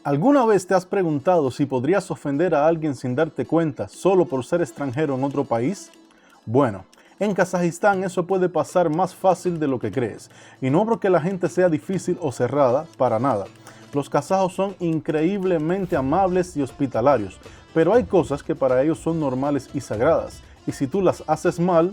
¿Alguna vez te has preguntado si podrías ofender a alguien sin darte cuenta solo por ser extranjero en otro país? Bueno, en Kazajistán eso puede pasar más fácil de lo que crees, y no porque la gente sea difícil o cerrada, para nada. Los kazajos son increíblemente amables y hospitalarios, pero hay cosas que para ellos son normales y sagradas, y si tú las haces mal,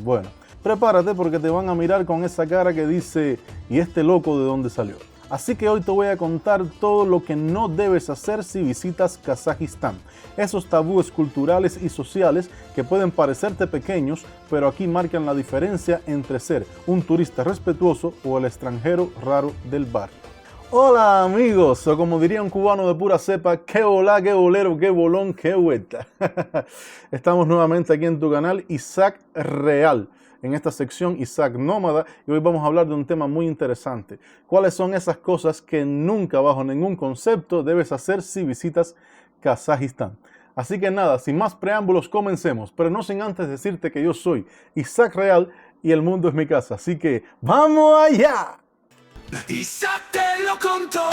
bueno, prepárate porque te van a mirar con esa cara que dice, ¿y este loco de dónde salió? Así que hoy te voy a contar todo lo que no debes hacer si visitas Kazajistán. Esos tabúes culturales y sociales que pueden parecerte pequeños, pero aquí marcan la diferencia entre ser un turista respetuoso o el extranjero raro del barrio. Hola amigos, o como diría un cubano de pura cepa, qué hola, qué bolero, qué bolón, qué vuelta. Estamos nuevamente aquí en tu canal Isaac Real, en esta sección Isaac Nómada, y hoy vamos a hablar de un tema muy interesante. ¿Cuáles son esas cosas que nunca bajo ningún concepto debes hacer si visitas Kazajistán? Así que nada, sin más preámbulos, comencemos, pero no sin antes decirte que yo soy Isaac Real y el mundo es mi casa, así que ¡vamos allá! Isaac te lo contó,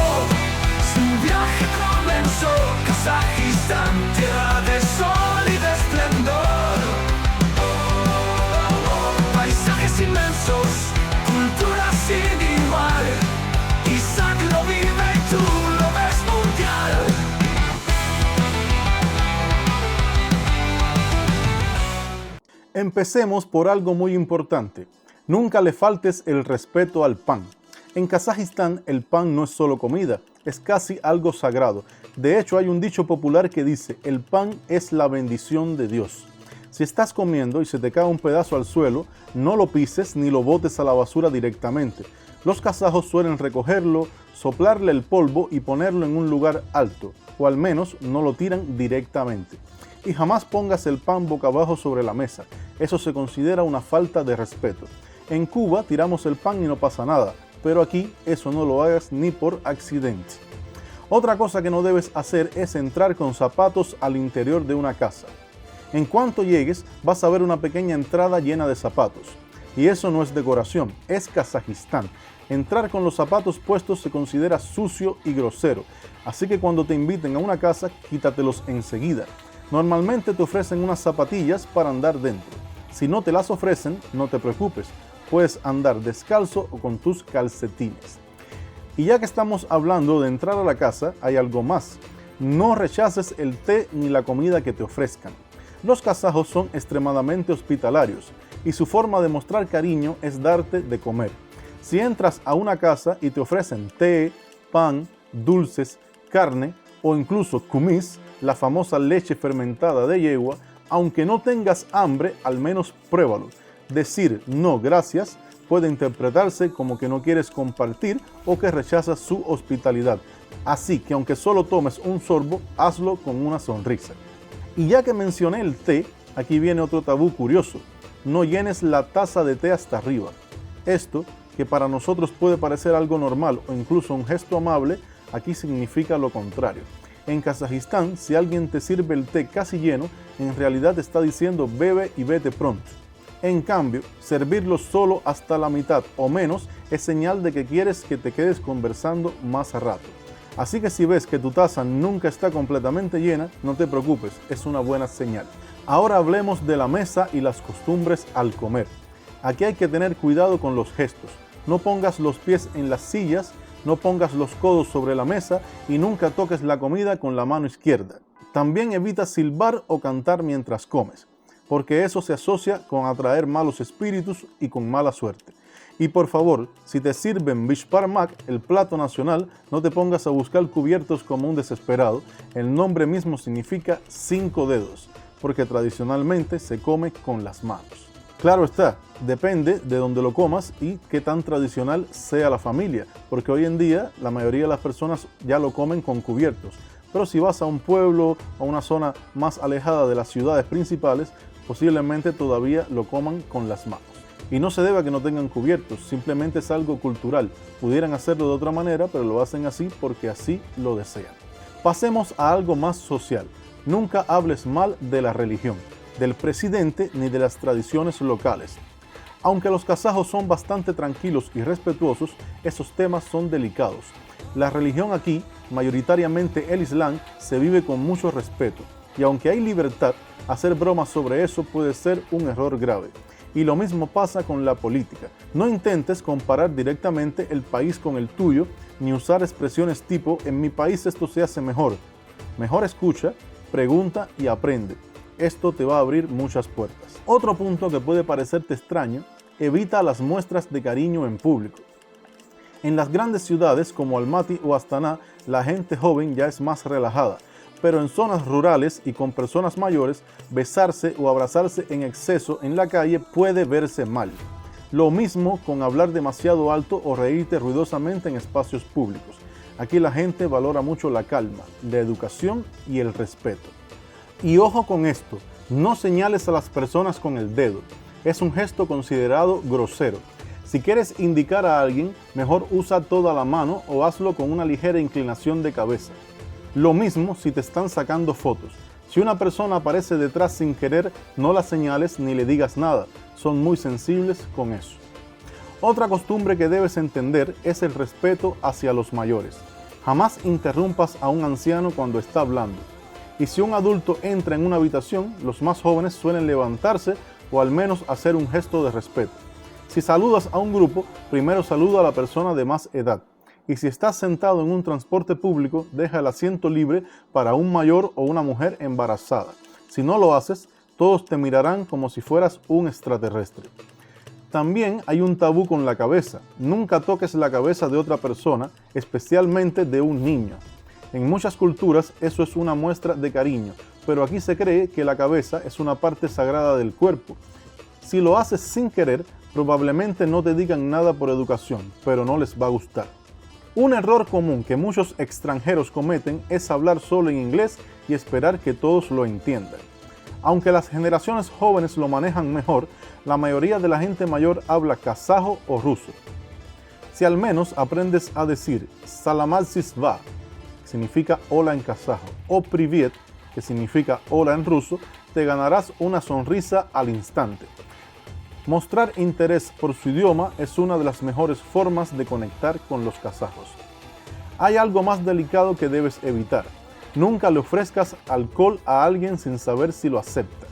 su viaje comenzó. Kazajistán, tierra de sol y de esplendor. Paisajes inmensos, cultura sin igual. Isaac lo vive y tú lo ves mundial. Empecemos por algo muy importante. Nunca le faltes el respeto al pan. En Kazajistán el pan no es solo comida, es casi algo sagrado. De hecho hay un dicho popular que dice, el pan es la bendición de Dios. Si estás comiendo y se te cae un pedazo al suelo, no lo pises ni lo botes a la basura directamente. Los kazajos suelen recogerlo, soplarle el polvo y ponerlo en un lugar alto, o al menos no lo tiran directamente. Y jamás pongas el pan boca abajo sobre la mesa, eso se considera una falta de respeto. En Cuba tiramos el pan y no pasa nada, pero aquí eso no lo hagas ni por accidente. Otra cosa que no debes hacer es entrar con zapatos al interior de una casa. En cuanto llegues vas a ver una pequeña entrada llena de zapatos. Y eso no es decoración, es Kazajistán. Entrar con los zapatos puestos se considera sucio y grosero, así que cuando te inviten a una casa, quítatelos enseguida. Normalmente te ofrecen unas zapatillas para andar dentro. Si no te las ofrecen, no te preocupes. Puedes andar descalzo o con tus calcetines. Y ya que estamos hablando de entrar a la casa, hay algo más. No rechaces el té ni la comida que te ofrezcan. Los kazajos son extremadamente hospitalarios y su forma de mostrar cariño es darte de comer. Si entras a una casa y te ofrecen té, pan, dulces, carne o incluso kumis, la famosa leche fermentada de yegua, aunque no tengas hambre, al menos pruébalo. Decir no gracias puede interpretarse como que no quieres compartir o que rechazas su hospitalidad. Así que aunque solo tomes un sorbo, hazlo con una sonrisa. Y ya que mencioné el té, aquí viene otro tabú curioso. No llenes la taza de té hasta arriba. Esto, que para nosotros puede parecer algo normal o incluso un gesto amable, aquí significa lo contrario. En Kazajistán, si alguien te sirve el té casi lleno, en realidad te está diciendo bebe y vete pronto. En cambio, servirlo solo hasta la mitad o menos es señal de que quieres que te quedes conversando más rato. Así que si ves que tu taza nunca está completamente llena, no te preocupes, es una buena señal. Ahora hablemos de la mesa y las costumbres al comer. Aquí hay que tener cuidado con los gestos. No pongas los pies en las sillas, no pongas los codos sobre la mesa y nunca toques la comida con la mano izquierda. También evita silbar o cantar mientras comes, porque eso se asocia con atraer malos espíritus y con mala suerte. Y por favor, si te sirven bishparmak, el plato nacional, no te pongas a buscar cubiertos como un desesperado. El nombre mismo significa 5 dedos, porque tradicionalmente se come con las manos. Claro está, depende de dónde lo comas y qué tan tradicional sea la familia, porque hoy en día la mayoría de las personas ya lo comen con cubiertos. Pero si vas a un pueblo o a una zona más alejada de las ciudades principales, posiblemente todavía lo coman con las manos. Y no se debe a que no tengan cubiertos, simplemente es algo cultural. Pudieran hacerlo de otra manera, pero lo hacen así porque así lo desean. Pasemos a algo más social. Nunca hables mal de la religión, del presidente ni de las tradiciones locales. Aunque los kazajos son bastante tranquilos y respetuosos, esos temas son delicados. La religión aquí mayoritariamente el Islam, se vive con mucho respeto. Y aunque hay libertad, hacer bromas sobre eso puede ser un error grave. Y lo mismo pasa con la política. No intentes comparar directamente el país con el tuyo, ni usar expresiones tipo, en mi país esto se hace mejor. Mejor escucha, pregunta y aprende. Esto te va a abrir muchas puertas. Otro punto que puede parecerte extraño: evita las muestras de cariño en público. En las grandes ciudades como Almaty o Astana, la gente joven ya es más relajada, pero en zonas rurales y con personas mayores, besarse o abrazarse en exceso en la calle puede verse mal. Lo mismo con hablar demasiado alto o reírte ruidosamente en espacios públicos. Aquí la gente valora mucho la calma, la educación y el respeto. Y ojo con esto, no señales a las personas con el dedo. Es un gesto considerado grosero. Si quieres indicar a alguien, mejor usa toda la mano o hazlo con una ligera inclinación de cabeza. Lo mismo si te están sacando fotos. Si una persona aparece detrás sin querer, no la señales ni le digas nada. Son muy sensibles con eso. Otra costumbre que debes entender es el respeto hacia los mayores. Jamás interrumpas a un anciano cuando está hablando. Y si un adulto entra en una habitación, los más jóvenes suelen levantarse o al menos hacer un gesto de respeto. Si saludas a un grupo, primero saluda a la persona de más edad. Y si estás sentado en un transporte público, deja el asiento libre para un mayor o una mujer embarazada. Si no lo haces, todos te mirarán como si fueras un extraterrestre. También hay un tabú con la cabeza. Nunca toques la cabeza de otra persona, especialmente de un niño. En muchas culturas eso es una muestra de cariño, pero aquí se cree que la cabeza es una parte sagrada del cuerpo. Si lo haces sin querer, probablemente no te digan nada por educación, pero no les va a gustar. Un error común que muchos extranjeros cometen es hablar solo en inglés y esperar que todos lo entiendan. Aunque las generaciones jóvenes lo manejan mejor, la mayoría de la gente mayor habla kazajo o ruso. Si al menos aprendes a decir Salamat Sisva, que significa hola en kazajo, o Privyet, que significa hola en ruso, te ganarás una sonrisa al instante. Mostrar interés por su idioma es una de las mejores formas de conectar con los kazajos. Hay algo más delicado que debes evitar. Nunca le ofrezcas alcohol a alguien sin saber si lo acepta.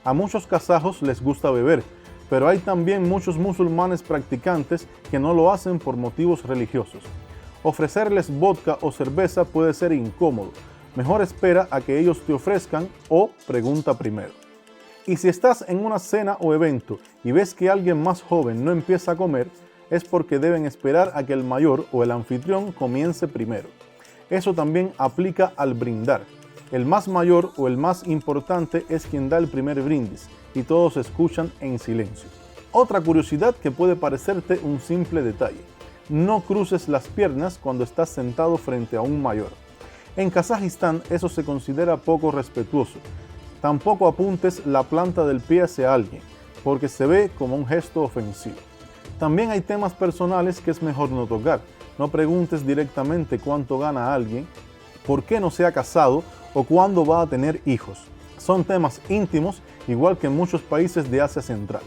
A muchos kazajos les gusta beber, pero hay también muchos musulmanes practicantes que no lo hacen por motivos religiosos. Ofrecerles vodka o cerveza puede ser incómodo. Mejor espera a que ellos te ofrezcan o pregunta primero. Y si estás en una cena o evento y ves que alguien más joven no empieza a comer, es porque deben esperar a que el mayor o el anfitrión comience primero. Eso también aplica al brindar. El más mayor o el más importante es quien da el primer brindis y todos escuchan en silencio. Otra curiosidad que puede parecerte un simple detalle: no cruces las piernas cuando estás sentado frente a un mayor. En Kazajistán eso se considera poco respetuoso. Tampoco apuntes la planta del pie hacia alguien, porque se ve como un gesto ofensivo. También hay temas personales que es mejor no tocar. No preguntes directamente cuánto gana alguien, por qué no se ha casado o cuándo va a tener hijos. Son temas íntimos, igual que en muchos países de Asia Central.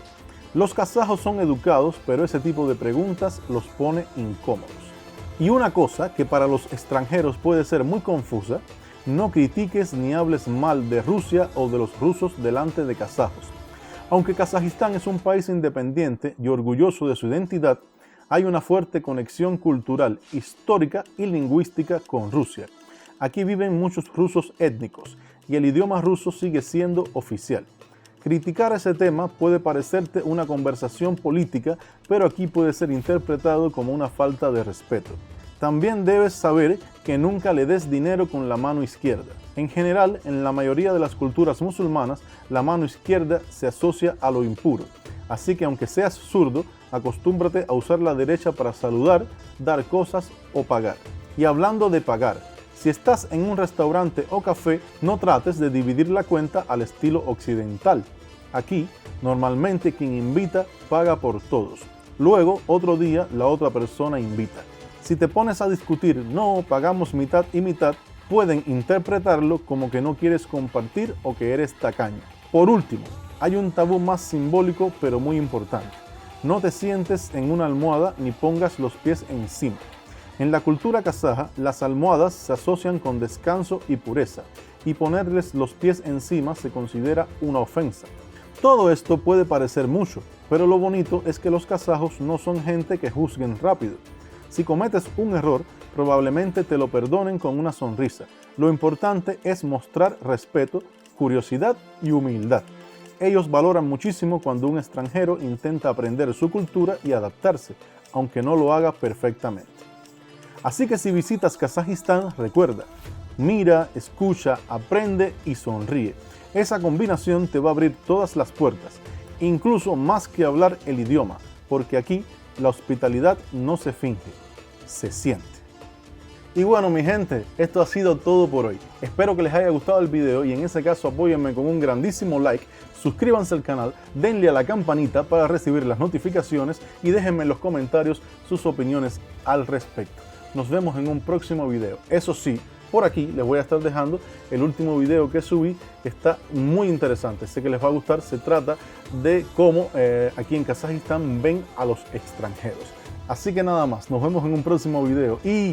Los kazajos son educados, pero ese tipo de preguntas los pone incómodos. Y una cosa que para los extranjeros puede ser muy confusa: no critiques ni hables mal de Rusia o de los rusos delante de kazajos. Aunque Kazajistán es un país independiente y orgulloso de su identidad, hay una fuerte conexión cultural, histórica y lingüística con Rusia. Aquí viven muchos rusos étnicos y el idioma ruso sigue siendo oficial. Criticar ese tema puede parecerte una conversación política, pero aquí puede ser interpretado como una falta de respeto. También debes saber que nunca le des dinero con la mano izquierda. En general, en la mayoría de las culturas musulmanas, la mano izquierda se asocia a lo impuro. Así que aunque seas zurdo, acostúmbrate a usar la derecha para saludar, dar cosas o pagar. Y hablando de pagar, si estás en un restaurante o café, no trates de dividir la cuenta al estilo occidental. Aquí, normalmente quien invita paga por todos. Luego, otro día, la otra persona invita. Si te pones a discutir, no, pagamos mitad y mitad, pueden interpretarlo como que no quieres compartir o que eres tacaño. Por último, hay un tabú más simbólico pero muy importante. No te sientes en una almohada ni pongas los pies encima. En la cultura kazaja, las almohadas se asocian con descanso y pureza, y ponerles los pies encima se considera una ofensa. Todo esto puede parecer mucho, pero lo bonito es que los kazajos no son gente que juzguen rápido. Si cometes un error, probablemente te lo perdonen con una sonrisa. Lo importante es mostrar respeto, curiosidad y humildad. Ellos valoran muchísimo cuando un extranjero intenta aprender su cultura y adaptarse, aunque no lo haga perfectamente. Así que si visitas Kazajistán, recuerda, mira, escucha, aprende y sonríe. Esa combinación te va a abrir todas las puertas, incluso más que hablar el idioma, porque aquí la hospitalidad no se finge, se siente. Y bueno, mi gente, esto ha sido todo por hoy. Espero que les haya gustado el video y en ese caso apóyenme con un grandísimo like, suscríbanse al canal, denle a la campanita para recibir las notificaciones y déjenme en los comentarios sus opiniones al respecto. Nos vemos en un próximo video. Eso sí, por aquí les voy a estar dejando el último video que subí, que está muy interesante, sé que les va a gustar. Se trata de cómo aquí en Kazajistán ven a los extranjeros. Así que nada más, nos vemos en un próximo video y...